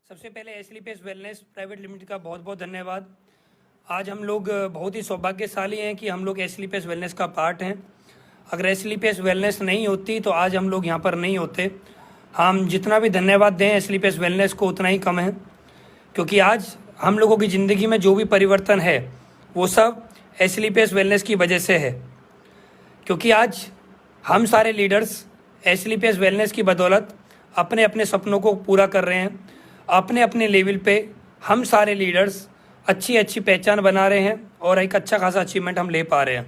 सबसे पहले एसलीपीएस wellness private limited का बहुत बहुत धन्यवाद। आज हम लोग बहुत ही सौभाग्यशाली हैं कि हम लोग एसलीपीएस वेलनेस का पार्ट हैं। अगर एसलीपीएस वेलनेस नहीं होती तो आज हम लोग यहाँ पर नहीं होते। हम जितना भी धन्यवाद दें एसलीपीएस वेलनेस को उतना ही कम है, क्योंकि आज हम लोगों की ज़िंदगी में जो भी परिवर्तन है वो सब एसलीपीएस वेलनेस की वजह से है। क्योंकि आज हम सारे लीडर्स एसलीपीएस वेलनेस की बदौलत अपने अपने सपनों को पूरा कर रहे हैं। अपने अपने लेवल पे हम सारे लीडर्स अच्छी पहचान बना रहे हैं और एक अच्छा खासा अचीवमेंट हम ले पा रहे हैं।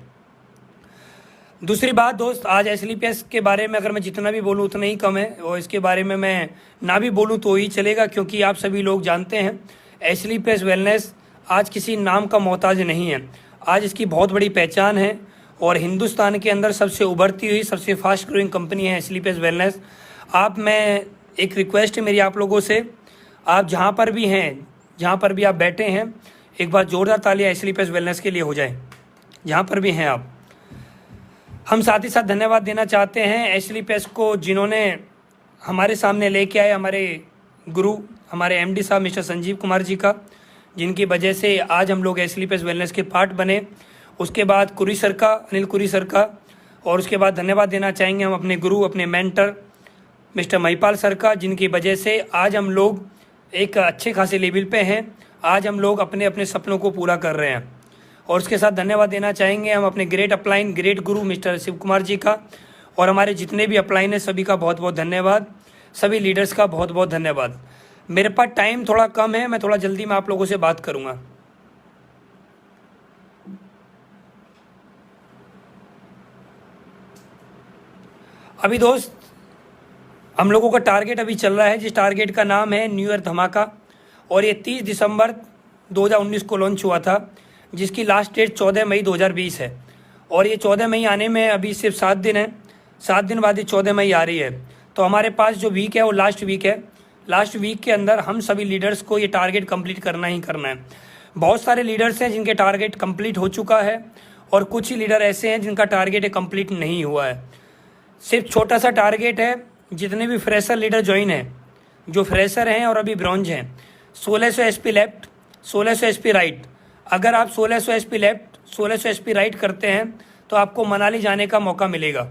दूसरी बात दोस्त, आज एसलीपीएस के बारे में अगर मैं जितना भी बोलूँ उतना ही कम है, और इसके बारे में मैं ना भी बोलूँ तो ही चलेगा, क्योंकि आप सभी लोग जानते हैं एसलीपीएस वेलनेस आज किसी नाम का मोहताज नहीं है। आज इसकी बहुत बड़ी पहचान है और हिंदुस्तान के अंदर सबसे उभरती हुई सबसे फास्ट ग्रोइंग कंपनी है एसलीपीएस वेलनेस। मैं एक रिक्वेस्ट है मेरी आप लोगों से, आप जहाँ पर भी हैं, जहाँ पर भी आप बैठे हैं, एक बार जोरदार तालियां एसलीपीएस वेलनेस के लिए हो जाए, जहाँ पर भी हैं आप। हम साथ ही साथ धन्यवाद देना चाहते हैं एसलीपीएस को, जिन्होंने हमारे सामने लेके आए हमारे गुरु, हमारे एमडी साहब मिस्टर संजीव कुमार जी का, जिनकी वजह से आज हम लोग एसलीपीएस वेलनेस के पार्ट बने। उसके बाद कुरी सर का, अनिल कुरी सर का, और उसके बाद धन्यवाद देना चाहेंगे हम अपने गुरु, अपने मेंटर मिस्टर महिपाल सर का, जिनकी वजह से आज हम लोग एक अच्छे खासे लेवल पे हैं। आज हम लोग अपने अपने सपनों को पूरा कर रहे हैं। और उसके साथ धन्यवाद देना चाहेंगे हम अपने ग्रेट अपलाइन, ग्रेट गुरु मिस्टर शिव कुमार जी का, और हमारे जितने भी अपलाइन हैं सभी का बहुत बहुत धन्यवाद। सभी लीडर्स का बहुत बहुत धन्यवाद। मेरे पास टाइम थोड़ा कम है, मैं थोड़ा जल्दी में आप लोगों से बात करूँगा। अभी दोस्त हम लोगों का टारगेट अभी चल रहा है, जिस टारगेट का नाम है न्यू ईयर धमाका, और ये 30 दिसंबर 2019 को लॉन्च हुआ था, जिसकी लास्ट डेट 14 मई 2020 है। और ये 14 मई आने में अभी सिर्फ 7 दिन है, 7 दिन बाद ये 14 मई आ रही है। तो हमारे पास जो वीक है वो लास्ट वीक है। लास्ट वीक के अंदर हम सभी लीडर्स को ये टारगेट कंप्लीट करना ही करना है। बहुत सारे लीडर्स हैं जिनके टारगेट कंप्लीट हो चुका है, और कुछ ही लीडर ऐसे हैं जिनका टारगेट कंप्लीट नहीं हुआ है। सिर्फ छोटा सा टारगेट है। जितने भी फ्रेशर लीडर ज्वाइन हैं, जो फ्रेशर हैं और अभी ब्रॉन्ज हैं, 1600 एसपी लेफ्ट, 1600 एसपी राइट। अगर आप 1600 एसपी लेफ्ट, 1600 एसपी राइट करते हैं तो आपको मनाली जाने का मौका मिलेगा।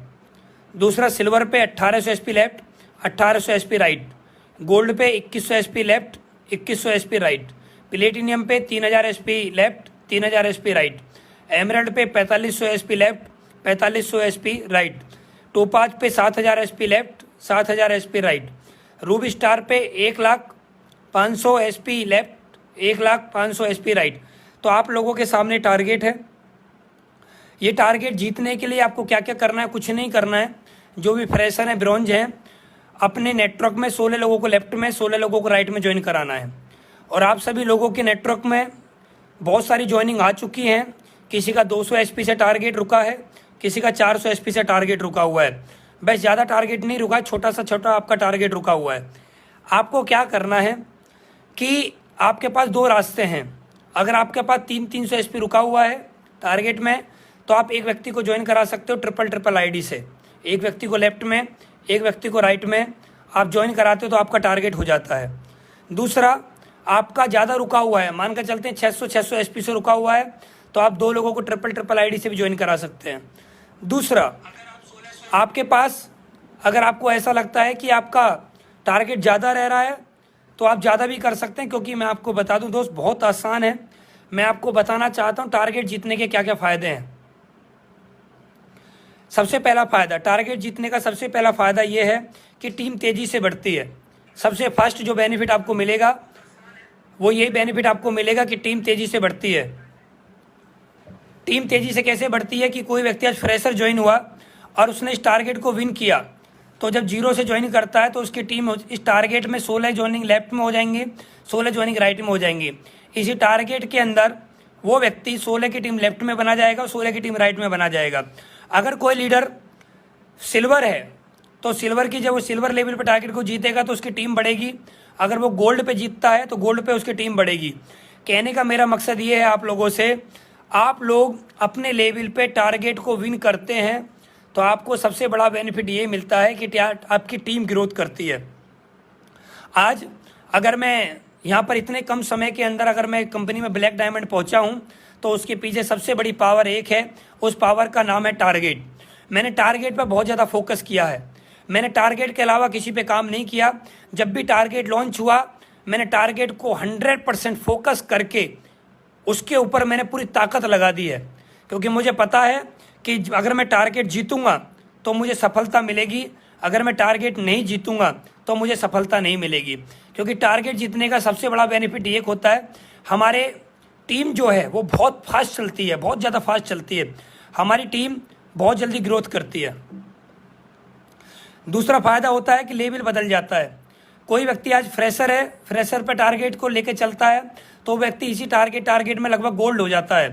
दूसरा, सिल्वर पे 1800 SP left, 1800 SP right. Gold पे 2100 SP left, 2100 SP right. Platinum पे 3000 SP left, 3000 SP right. Emerald पे 4500 SP left, 4500 SP right. Topaz पे 7000 SP left, 7000 SP right. Ruby star पे 1,05,000 एसपी लेफ्ट, 1,05,000 एसपी राइट। तो आप लोगों के सामने टारगेट है। ये टारगेट जीतने के लिए आपको क्या क्या करना है? कुछ नहीं करना है। जो भी फ्रेशर हैं, ब्रॉन्ज हैं, अपने नेटवर्क में 16 लोगों को लेफ्ट में, 16 लोगों को राइट में ज्वाइन कराना है। और आप सभी लोगों के नेटवर्क में बहुत सारी ज्वाइनिंग आ चुकी हैं। किसी का 200 एसपी से टारगेट रुका है, किसी का 400 एसपी से टारगेट रुका हुआ है। बस ज़्यादा टारगेट नहीं रुका है, छोटा आपका टारगेट रुका हुआ है। आपको क्या करना है कि आपके पास 2 रास्ते हैं। अगर आपके पास 300 एसपी रुका हुआ है टारगेट में, तो आप एक व्यक्ति को ज्वाइन करा सकते हो ट्रिपल आईडी से। एक व्यक्ति को लेफ्ट में, एक व्यक्ति को राइट में आप ज्वाइन कराते हो तो आपका टारगेट हो जाता है। दूसरा, आपका ज़्यादा रुका हुआ है, मान कर चलते हैं 600 एसपी से रुका हुआ है, तो आप 2 लोगों को ट्रिपल आईडी से भी ज्वाइन करा सकते हैं। दूसरा, आपके पास अगर आपको ऐसा लगता है कि आपका टारगेट ज़्यादा रह रहा है तो आप ज़्यादा भी कर सकते हैं, क्योंकि मैं आपको बता दूं दोस्त, बहुत आसान है। मैं आपको बताना चाहता हूं टारगेट जीतने के क्या क्या फ़ायदे हैं। सबसे पहला फ़ायदा, टारगेट जीतने का सबसे पहला फ़ायदा ये है कि टीम तेज़ी से बढ़ती है। सबसे फर्स्ट जो बेनिफिट आपको मिलेगा वो यही बेनिफिट आपको मिलेगा कि टीम तेज़ी से बढ़ती है। टीम तेज़ी से कैसे बढ़ती है कि कोई व्यक्ति आज फ्रेशर ज्वाइन हुआ और उसने इस टारगेट को विन किया, तो जब 0 से ज्वाइन करता है तो उसकी टीम इस टारगेट में 16 ज्वाइनिंग लेफ्ट में हो जाएंगे, 16 ज्वाइनिंग राइट में हो जाएंगी। इसी टारगेट के अंदर वो व्यक्ति 16 की टीम लेफ्ट में बना जाएगा और 16 की टीम राइट में बना जाएगा। अगर कोई लीडर सिल्वर है तो सिल्वर की, जब वो सिल्वर लेवल पर टारगेट को जीतेगा तो उसकी टीम बढ़ेगी। अगर वो गोल्ड पे जीतता है तो गोल्ड पे उसकी टीम बढ़ेगी। कहने का मेरा मकसद ये है आप लोगों से, आप लोग अपने लेवल पे टारगेट को विन करते हैं तो आपको सबसे बड़ा बेनिफिट ये मिलता है कि आपकी टीम ग्रोथ करती है। आज अगर मैं यहाँ पर इतने कम समय के अंदर अगर मैं कंपनी में ब्लैक डायमंड पहुँचा हूँ तो उसके पीछे सबसे बड़ी पावर एक है, उस पावर का नाम है टारगेट। मैंने टारगेट पर बहुत ज़्यादा फोकस किया है। मैंने टारगेट के अलावा किसी पे काम नहीं किया। जब भी टारगेट लॉन्च हुआ मैंने टारगेट को 100% फोकस करके उसके ऊपर मैंने पूरी ताकत लगा दी है, क्योंकि मुझे पता है कि अगर मैं टारगेट जीतूंगा तो मुझे सफलता मिलेगी, अगर मैं टारगेट नहीं जीतूंगा तो मुझे सफलता नहीं मिलेगी। क्योंकि टारगेट जीतने का सबसे बड़ा बेनिफिट एक होता है, हमारे टीम जो है वो बहुत फास्ट चलती है, बहुत ज़्यादा फास्ट चलती है। हमारी टीम बहुत जल्दी ग्रोथ करती है। दूसरा फ़ायदा होता है कि लेवल बदल जाता है। कोई व्यक्ति आज फ्रेशर है, फ्रेशर पर टारगेट को लेकर चलता है तो व्यक्ति इसी टारगेट में लगभग गोल्ड हो जाता है।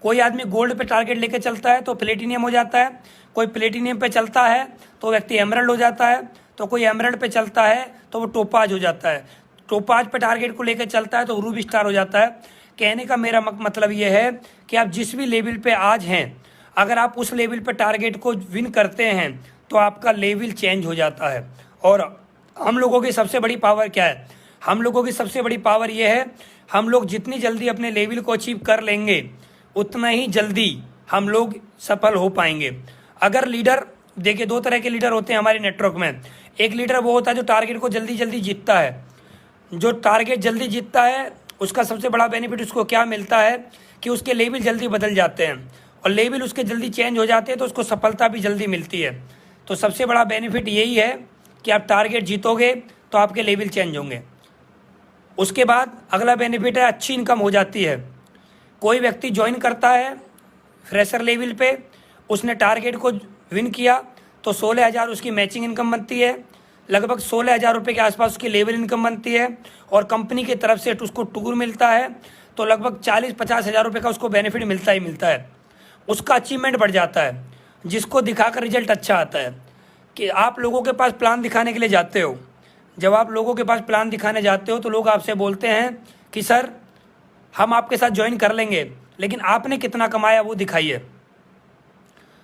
कोई आदमी गोल्ड पे टारगेट लेकर चलता है तो प्लेटिनियम हो जाता है। कोई प्लेटिनियम पे चलता है तो व्यक्ति एमरल्ड हो जाता है। तो कोई एमरल्ड पे चलता है तो वो टोपाज हो जाता है। टोपाज पे टारगेट को लेकर चलता है तो रूबी स्टार हो जाता है। कहने का मेरा मतलब ये है कि आप जिस भी लेवल पे आज हैं, अगर आप उस लेवल पे टारगेट को विन करते हैं तो आपका लेवल चेंज हो जाता है। और हम लोगों की सबसे बड़ी पावर क्या है? हम लोगों की सबसे बड़ी पावर ये है, हम लोग जितनी जल्दी अपने लेवल को अचीव कर लेंगे उतना ही जल्दी हम लोग सफल हो पाएंगे। अगर लीडर, देखिए दो तरह के लीडर होते हैं हमारे नेटवर्क में। एक लीडर वो होता है जो टारगेट को जल्दी जल्दी जीतता है। जो टारगेट जल्दी जीतता है उसका सबसे बड़ा बेनिफिट उसको क्या मिलता है कि उसके लेवल जल्दी बदल जाते हैं, और लेवल उसके जल्दी चेंज हो जाते हैं तो उसको सफलता भी जल्दी मिलती है। तो सबसे बड़ा बेनिफिट यही है कि आप टारगेट जीतोगे तो आपके लेवल चेंज होंगे। उसके बाद अगला बेनिफिट है अच्छी इनकम हो जाती है। कोई व्यक्ति ज्वाइन करता है फ्रेशर लेवल पे, उसने टारगेट को विन किया तो 16,000 उसकी मैचिंग इनकम बनती है। लगभग 16,000 रुपये के आसपास उसकी लेवल इनकम बनती है, और कंपनी की तरफ से उसको टूर मिलता है तो लगभग 40-50 हज़ार रुपये का उसको बेनिफिट मिलता ही मिलता है। उसका अचीवमेंट बढ़ जाता है, जिसको दिखाकर रिजल्ट अच्छा आता है। कि आप लोगों के पास प्लान दिखाने के लिए जाते हो, जब आप लोगों के पास प्लान दिखाने जाते हो तो लोग आपसे बोलते हैं कि सर हम आपके साथ ज्वाइन कर लेंगे, लेकिन आपने कितना कमाया वो दिखाइए,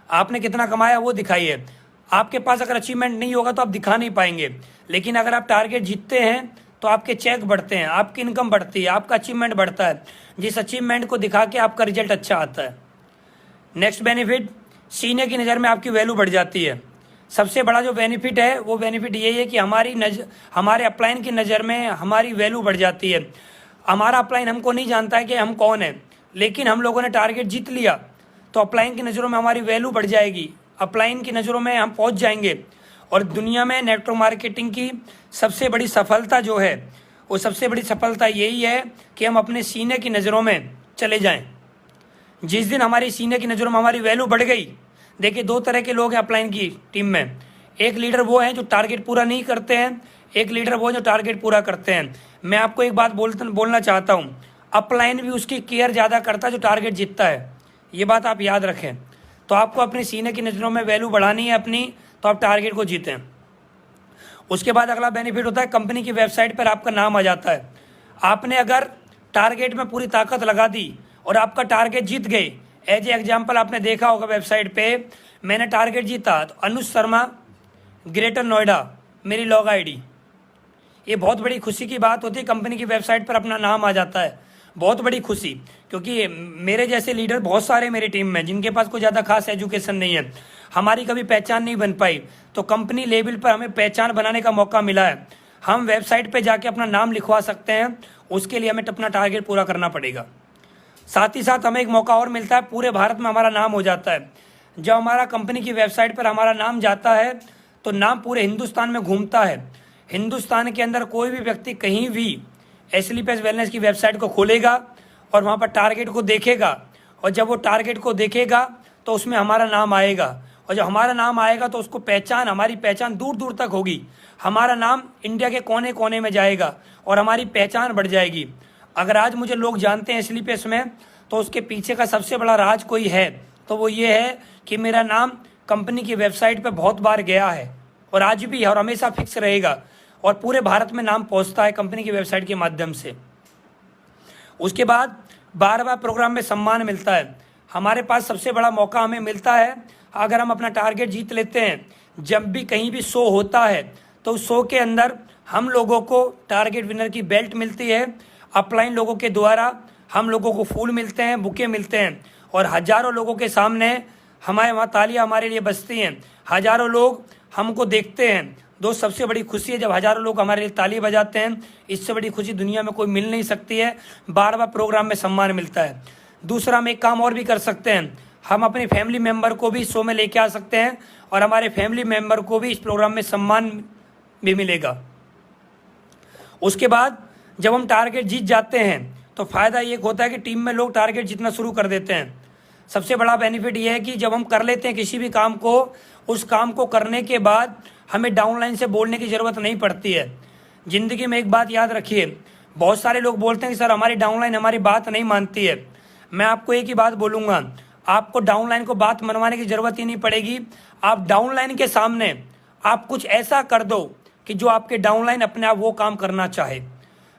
आपने कितना कमाया वो दिखाइए। आपके पास अगर अचीवमेंट नहीं होगा तो आप दिखा नहीं पाएंगे, लेकिन अगर आप टारगेट जीतते हैं तो आपके चेक बढ़ते हैं, आपकी इनकम बढ़ती है, आपका अचीवमेंट बढ़ता है, जिस अचीवमेंट को दिखा के आपका रिजल्ट अच्छा आता है। नेक्स्ट बेनिफिट, सीनियर की नज़र में आपकी वैल्यू बढ़ जाती है। सबसे बड़ा जो बेनिफिट है वो बेनिफिट यही है कि हमारे अपलाइन की नज़र में हमारी वैल्यू बढ़ जाती है। हमारा अपलाइन हमको नहीं जानता है कि हम कौन है, लेकिन हम लोगों ने टारगेट जीत लिया तो अपलाइन की नज़रों में हमारी वैल्यू बढ़ जाएगी, अपलाइन की नज़रों में हम पहुंच जाएंगे। और दुनिया में नेटवर्क मार्केटिंग की सबसे बड़ी सफलता जो है वो सबसे बड़ी सफलता यही है कि हम अपने सीनियर की नज़रों में चले जाएं। जिस दिन हमारी सीनियर की नज़रों में हमारी वैल्यू बढ़ गई, देखिए दो तरह के लोग हैं अपलाइन की टीम में। एक लीडर वो हैं जो टारगेट पूरा नहीं करते हैं, एक लीडर वो जो टारगेट पूरा करते हैं। मैं आपको एक बात बोलना चाहता हूँ, अपलाइन भी उसकी केयर ज़्यादा करता है जो टारगेट जीतता है, ये बात आप याद रखें। तो आपको अपने सीनियर की नज़रों में वैल्यू बढ़ानी है अपनी, तो आप टारगेट को जीतें। उसके बाद अगला बेनिफिट होता है कंपनी की वेबसाइट पर आपका नाम आ जाता है। आपने अगर टारगेट में पूरी ताकत लगा दी और आपका टारगेट जीत गए, एज ए एग्जाम्पल आपने देखा होगा वेबसाइट पे मैंने टारगेट जीता तो अनुज शर्मा ग्रेटर नोएडा मेरी लॉग आईडी, ये बहुत बड़ी खुशी की बात होती है। कंपनी की वेबसाइट पर अपना नाम आ जाता है, बहुत बड़ी खुशी, क्योंकि मेरे जैसे लीडर बहुत सारे मेरी टीम में जिनके पास कोई ज़्यादा खास एजुकेशन नहीं है, हमारी कभी पहचान नहीं बन पाई, तो कंपनी लेवल पर हमें पहचान बनाने का मौका मिला है। हम वेबसाइट पे जाके अपना नाम लिखवा सकते हैं, उसके लिए हमें अपना टारगेट पूरा करना पड़ेगा। साथ ही साथ हमें एक मौका और मिलता है, पूरे भारत में हमारा नाम हो जाता है। जब हमारा कंपनी की वेबसाइट पर हमारा नाम जाता है तो नाम पूरे हिंदुस्तान में घूमता है। हिंदुस्तान के अंदर कोई भी व्यक्ति कहीं भी एसलीपेस वेलनेस की वेबसाइट को खोलेगा और वहाँ पर टारगेट को देखेगा, और जब वो टारगेट को देखेगा तो उसमें हमारा नाम आएगा, और जब हमारा नाम आएगा तो उसको पहचान, हमारी पहचान दूर दूर तक होगी। हमारा नाम इंडिया के कोने कोने में जाएगा और हमारी पहचान बढ़ जाएगी। अगर आज मुझे लोग जानते हैं एसलीपेस में, तो उसके पीछे का सबसे बड़ा राज कोई है तो वो ये है कि मेरा नाम कंपनी की वेबसाइट पर बहुत बार गया है, और आज भी है और हमेशा फिक्स रहेगा, और पूरे भारत में नाम पहुंचता है कंपनी की वेबसाइट के माध्यम से। उसके बाद बार-बार प्रोग्राम में सम्मान मिलता है। हमारे पास सबसे बड़ा मौका हमें मिलता है अगर हम अपना टारगेट जीत लेते हैं। जब भी कहीं भी शो होता है तो उस शो के अंदर हम लोगों को टारगेट विनर की बेल्ट मिलती है, अपलाइन लोगों के द्वारा हम लोगों को फूल मिलते हैं, बुके मिलते हैं, और हज़ारों लोगों के सामने हमारे वहाँ तालियां हमारे लिए बजती हैं, हज़ारों लोग हमको देखते हैं। दोस्त, सबसे बड़ी खुशी है जब हज़ारों लोग हमारे लिए ताली बजाते हैं। इससे बड़ी खुशी दुनिया में कोई मिल नहीं सकती है। बार बार प्रोग्राम में सम्मान मिलता है। दूसरा, हम एक काम और भी कर सकते हैं, हम अपने फैमिली मेम्बर को भी इस शो में लेके आ सकते हैं और हमारे फैमिली मेम्बर को भी इस प्रोग्राम में सम्मान भी मिलेगा। उसके बाद जब हम टारगेट जीत जाते हैं तो फ़ायदा ये होता है कि टीम में लोग टारगेट जीतना शुरू कर देते हैं। सबसे बड़ा बेनिफिट ये है कि जब हम कर लेते हैं किसी भी काम को, उस काम को करने के बाद हमें डाउनलाइन से बोलने की ज़रूरत नहीं पड़ती है। ज़िंदगी में एक बात याद रखिए, बहुत सारे लोग बोलते हैं कि सर हमारी डाउनलाइन हमारी बात नहीं मानती है। मैं आपको एक ही बात बोलूँगा, आपको डाउनलाइन को बात मनवाने की ज़रूरत ही नहीं पड़ेगी। आप डाउनलाइन के सामने आप कुछ ऐसा कर दो कि जो आपके डाउनलाइन अपने आप वो काम करना चाहे।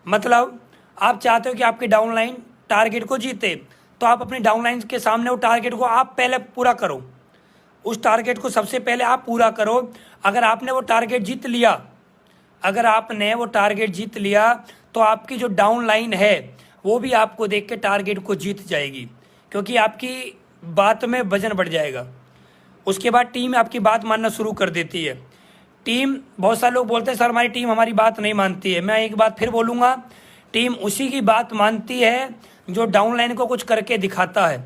मतलब आप चाहते हो कि आपके डाउनलाइन टारगेट को जीते, तो आप अपनी डाउनलाइन के सामने वो टारगेट को आप पहले पूरा करो। उस टारगेट को सबसे पहले आप पूरा करो। अगर आपने वो टारगेट जीत लिया, अगर आपने वो टारगेट जीत लिया तो आपकी जो डाउनलाइन है वो भी आपको देख के टारगेट को जीत जाएगी, क्योंकि आपकी बात में वजन बढ़ जाएगा। उसके बाद टीम आपकी बात मानना शुरू कर देती है। टीम, बहुत सारे लोग बोलते हैं सर हमारी टीम हमारी बात नहीं मानती है। मैं एक बात फिर बोलूँगा, टीम उसी की बात मानती है जो डाउनलाइन को कुछ करके दिखाता है।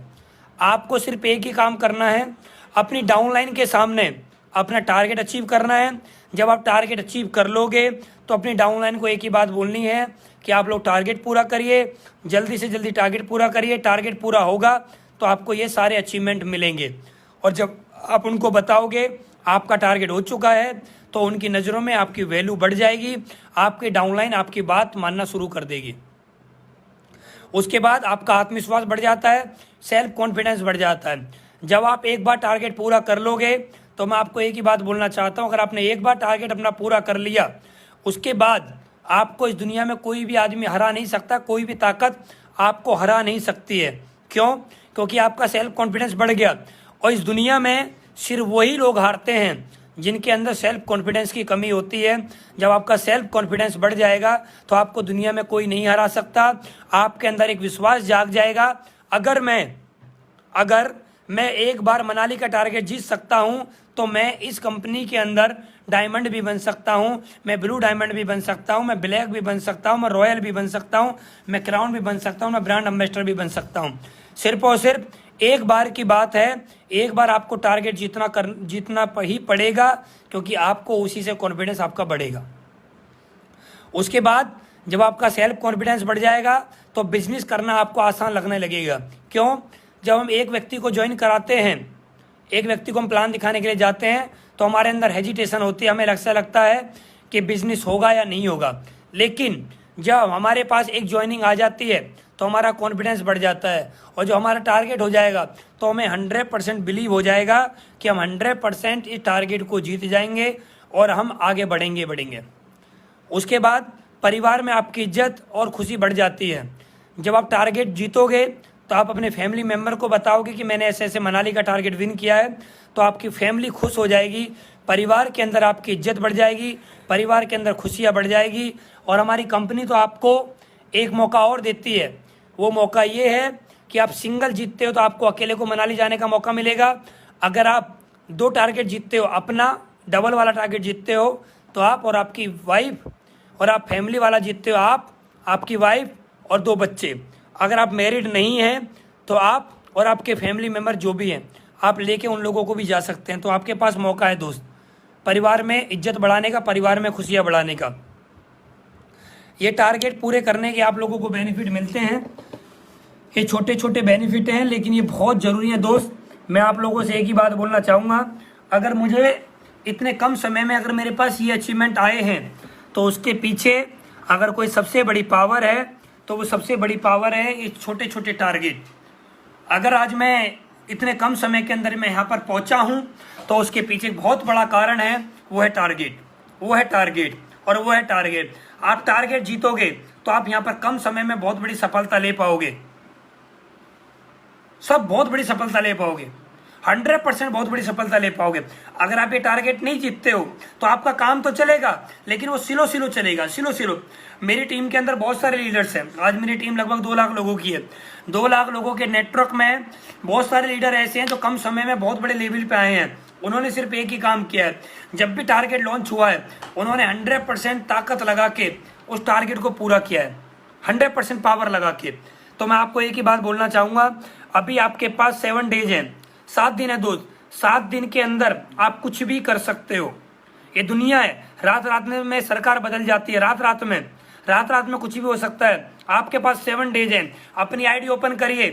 आपको सिर्फ एक ही काम करना है, अपनी डाउनलाइन के सामने अपना टारगेट अचीव करना है। जब आप टारगेट अचीव कर लोगे तो अपनी डाउनलाइन को एक ही बात बोलनी है कि आप लोग टारगेट पूरा करिए, जल्दी से जल्दी टारगेट पूरा करिए। टारगेट पूरा होगा तो आपको ये सारे अचीवमेंट मिलेंगे, और जब आप उनको बताओगे आपका टारगेट हो चुका है तो उनकी नज़रों में आपकी वैल्यू बढ़ जाएगी, आपकी डाउनलाइन आपकी बात मानना शुरू कर देगी। उसके बाद आपका आत्मविश्वास बढ़ जाता है, सेल्फ कॉन्फिडेंस बढ़ जाता है। जब आप एक बार टारगेट पूरा कर लोगे तो मैं आपको एक ही बात बोलना चाहता हूँ, अगर आपने एक बार टारगेट अपना पूरा कर लिया, उसके बाद आपको इस दुनिया में कोई भी आदमी हरा नहीं सकता, कोई भी ताकत आपको हरा नहीं सकती है। क्यों? क्योंकि आपका सेल्फ कॉन्फिडेंस बढ़ गया। और इस दुनिया में सिर्फ वही लोग हारते हैं जिनके अंदर सेल्फ कॉन्फिडेंस की कमी होती है। जब आपका सेल्फ कॉन्फिडेंस बढ़ जाएगा तो आपको दुनिया में कोई नहीं हरा सकता। आपके अंदर एक विश्वास जाग जाएगा, अगर मैं एक बार मनाली का टारगेट जीत सकता हूं तो मैं इस कंपनी के अंदर डायमंड भी बन सकता हूं, मैं ब्लू डायमंड भी बन सकता हूं, मैं ब्लैक भी बन सकता हूं, मैं रॉयल भी बन सकता हूं, मैं क्राउन भी बन सकता हूं, मैं ब्रांड एम्बेसडर भी बन सकता हूं। सिर्फ और सिर्फ एक बार की बात है, एक बार आपको टारगेट जीतना ही पड़ेगा, क्योंकि आपको उसी से कॉन्फिडेंस आपका बढ़ेगा। उसके बाद जब आपका सेल्फ कॉन्फिडेंस बढ़ जाएगा तो बिजनेस करना आपको आसान लगने लगेगा। क्यों? जब हम एक व्यक्ति को ज्वाइन कराते हैं, एक व्यक्ति को हम प्लान दिखाने के लिए जाते हैं तो हमारे अंदर हेजिटेशन होती है, हमें ऐसा लगता है कि बिजनेस होगा या नहीं होगा। लेकिन जब हमारे पास एक ज्वाइनिंग आ जाती है तो हमारा कॉन्फिडेंस बढ़ जाता है, और जो हमारा टारगेट हो जाएगा तो हमें 100% बिलीव हो जाएगा कि हम 100% इस टारगेट को जीत जाएंगे और हम आगे बढ़ेंगे। उसके बाद परिवार में आपकी इज्जत और खुशी बढ़ जाती है। जब आप टारगेट जीतोगे तो आप अपने फैमिली मेम्बर को बताओगे कि मैंने ऐसे ऐसे मनाली का टारगेट विन किया है, तो आपकी फैमिली खुश हो जाएगी, परिवार के अंदर आपकी इज्जत बढ़ जाएगी, परिवार के अंदर खुशियाँ बढ़ जाएगी। और हमारी कंपनी तो आपको एक मौका और देती है, वो मौका ये है कि आप सिंगल जीतते हो तो आपको अकेले को मनाली जाने का मौका मिलेगा। अगर आप 2 टारगेट जीतते हो, अपना डबल वाला टारगेट जीतते हो, तो आप और आपकी वाइफ, और आप फैमिली वाला जीतते हो, आप, आपकी वाइफ और 2 बच्चे। अगर आप मैरिड नहीं हैं तो आप और आपके फैमिली मेम्बर जो भी हैं, आप लेके उन लोगों को भी जा सकते हैं। तो आपके पास मौका है दोस्त, परिवार में इज्जत बढ़ाने का, परिवार में खुशियाँ बढ़ाने का। ये टारगेट पूरे करने के आप लोगों को बेनिफिट मिलते हैं। ये छोटे छोटे बेनिफिट हैं लेकिन ये बहुत ज़रूरी है दोस्त। मैं आप लोगों से एक ही बात बोलना चाहूँगा, अगर मुझे इतने कम समय में अगर मेरे पास ये अचीवमेंट आए हैं तो उसके पीछे अगर कोई सबसे बड़ी पावर है तो वो सबसे बड़ी पावर है ये छोटे छोटे टारगेट। अगर आज मैं इतने कम समय के अंदर मैं यहाँ पर पहुँचा हूँ तो उसके पीछे एक बहुत बड़ा कारण है, वो है टारगेट, वो है टारगेट और वो है टारगेट। आप टारगेट जीतोगे तो आप यहाँ पर कम समय में बहुत बड़ी सफलता ले पाओगे, सब बहुत बड़ी सफलता ले पाओगे। 100% बहुत बड़ी सफलता ले पाओगे। अगर आप ये टारगेट नहीं जीतते हो तो आपका काम तो चलेगा लेकिन वो स्लो स्लो चलेगा, स्लो स्लो। मेरी टीम के अंदर बहुत सारे लीडर्स हैं। आज मेरी टीम लगभग 2 लाख लोगों की है। 2 लाख लोगों के नेटवर्क में बहुत सारे लीडर ऐसे हैं जो कम समय में बहुत बड़े लेवल पे आए हैं। उन्होंने सिर्फ एक ही काम किया है, जब भी टारगेट लॉन्च हुआ है उन्होंने 100% ताकत लगा के उस टारगेट को पूरा किया है, 100% पावर लगा के। तो मैं आपको एक ही बात बोलना चाहूंगा, अभी आपके पास 7 डेज हैं, 7 दिन है दोस्त। 7 दिन के अंदर आप कुछ भी कर सकते हो। ये दुनिया है, रात रात में सरकार बदल जाती है, रात रात में कुछ भी हो सकता है। आपके पास 7 डेज हैं। अपनी आईडी ओपन करिए,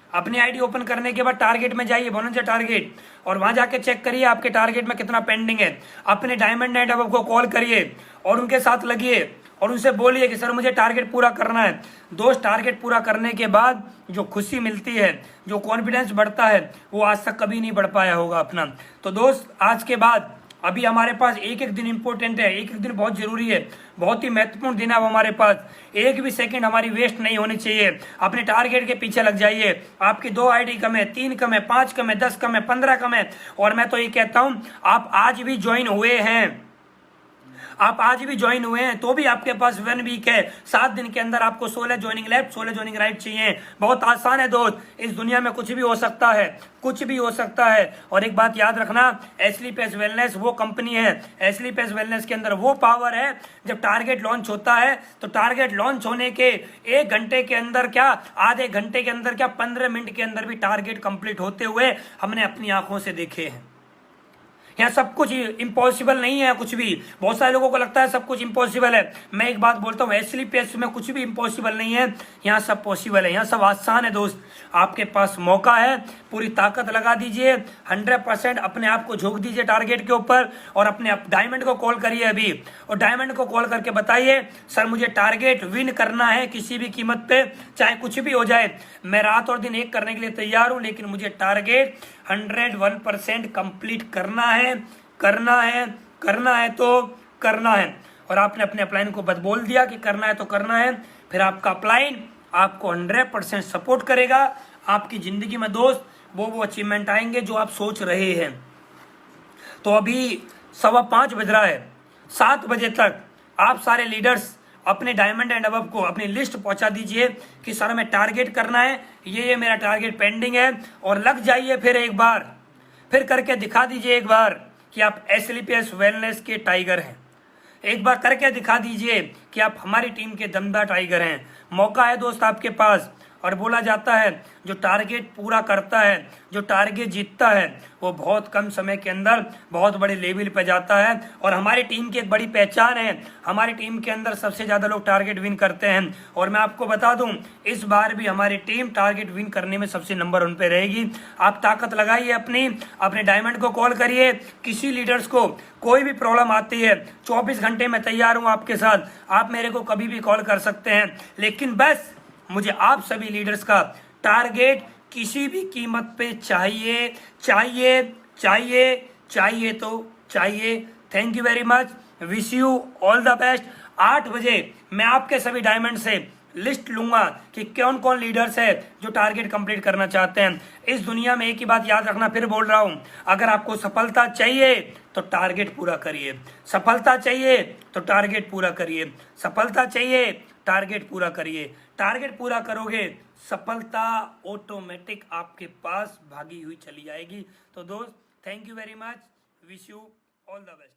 अपनी आईडी ओपन करने के बाद टारगेट में जाइए, बोनस टारगेट, और वहां जाके चेक करिए आपके टारगेट में कितना पेंडिंग है। अपने डायमंड नेट अब को कॉल करिए और उनके साथ लगिए और उनसे बोलिए कि सर मुझे टारगेट पूरा करना है। दोस्त, टारगेट पूरा करने के बाद जो खुशी मिलती है, जो कॉन्फिडेंस बढ़ता है, वो आज तक कभी नहीं बढ़ पाया होगा अपना। तो दोस्त, आज के बाद अभी हमारे पास एक एक दिन इंपॉर्टेंट है, एक एक दिन बहुत जरूरी है, बहुत ही महत्वपूर्ण दिन है अब हमारे पास। एक भी सेकंड हमारी वेस्ट नहीं होनी चाहिए। अपने टारगेट के पीछे लग जाइए। आपकी 2 आईडी कम है, 3 कम है, 5 कम है, 10 कम है, 15 कम है। और मैं तो ये कहता हूं, आप आज भी ज्वाइन हुए हैं, आप आज भी ज्वाइन हुए हैं तो भी आपके पास 1 वीक है। 7 दिन के अंदर आपको 16 ज्वाइनिंग लेफ्ट, 16 ज्वाइनिंग राइट चाहिए। बहुत आसान है दोस्त, इस दुनिया में कुछ भी हो सकता है, कुछ भी हो सकता है। और एक बात याद रखना, एसली पेस वेलनेस वो कंपनी है, एसली पेस वेलनेस के अंदर वो पावर है, जब टारगेट लॉन्च होता है तो टारगेट लॉन्च होने के 1 घंटे के अंदर क्या, आधे घंटे के अंदर क्या, 15 मिनट के अंदर भी टारगेट कंप्लीट होते हुए हमने अपनी आंखों से देखे हैं। यहाँ सब कुछ इम्पॉसिबल नहीं है कुछ भी। बहुत सारे लोगों को लगता है सब कुछ इम्पॉसिबल है। मैं एक बात बोलता हूँ, एसलीपीएस में कुछ भी इम्पॉसिबल नहीं है, यहाँ सब पॉसिबल है, यहाँ सब आसान है दोस्त। आपके पास मौका है, पूरी ताकत लगा दीजिए, 100% अपने आप को झोंक दीजिए टारगेट के ऊपर और अपने डायमंड को कॉल करिए अभी, और डायमंड को कॉल करके बताइए सर मुझे टारगेट विन करना है किसी भी कीमत पे, चाहे कुछ भी हो जाए। मैं रात और दिन एक करने के लिए तैयार हूं, लेकिन मुझे टारगेट 101% कंप्लीट करना है, करना है, करना है तो करना है। और आपने अपने अपलाइन को बस बोल दिया कि करना है तो करना है, फिर आपका अपलाइन आपको 100% सपोर्ट करेगा। आपकी जिंदगी में दोस्त वो अचीवमेंट आएंगे जो आप सोच रहे हैं। तो अभी 5:15 बज रहा है, 7 बजे तक आप सारे लीडर्स अपने डायमंड एंड अबव को अपनी लिस्ट पहुंचा दीजिए कि सर हमें टारगेट करना है, ये मेरा टारगेट पेंडिंग है, और लग जाइए फिर एक बार, फिर करके दिखा दीजिए एक बार कि आप एसलीपीएस वेलनेस के टाइगर हैं। एक बार करके दिखा दीजिए कि आप हमारी टीम के दमदार टाइगर हैं। मौका है दोस्त आपके पास। और बोला जाता है जो टारगेट पूरा करता है, जो टारगेट जीतता है, वो बहुत कम समय के अंदर बहुत बड़े लेवल पे जाता है। और हमारी टीम की एक बड़ी पहचान है, हमारी टीम के अंदर सबसे ज़्यादा लोग टारगेट विन करते हैं। और मैं आपको बता दूं, इस बार भी हमारी टीम टारगेट विन करने में सबसे नंबर 1 पे रहेगी। आप ताकत लगाइए अपने डायमंड को कॉल करिए। किसी लीडर्स को कोई भी प्रॉब्लम आती है, 24 घंटे में तैयार हूँ आपके साथ, आप मेरे को कभी भी कॉल कर सकते हैं। लेकिन बस मुझे आप सभी लीडर्स का टारगेट किसी भी कीमत पे चाहिए, चाहिए, चाहिए, चाहिए तो चाहिए। Thank you very much, wish you all the best. 8 बजे मैं आपके सभी डायमंड से लिस्ट लूंगा कि कौन कौन लीडर्स है जो टारगेट कंप्लीट करना चाहते हैं। इस दुनिया में एक ही बात याद रखना, फिर बोल रहा हूं, अगर आपको सफलता चाहिए तो टारगेट पूरा करिए, सफलता चाहिए तो टारगेट पूरा करिए, सफलता चाहिए टारगेट पूरा करिए। टारगेट पूरा करोगे, सफलता ऑटोमेटिक आपके पास भागी हुई चली जाएगी। तो दोस्त, thank you very much, wish you all the best.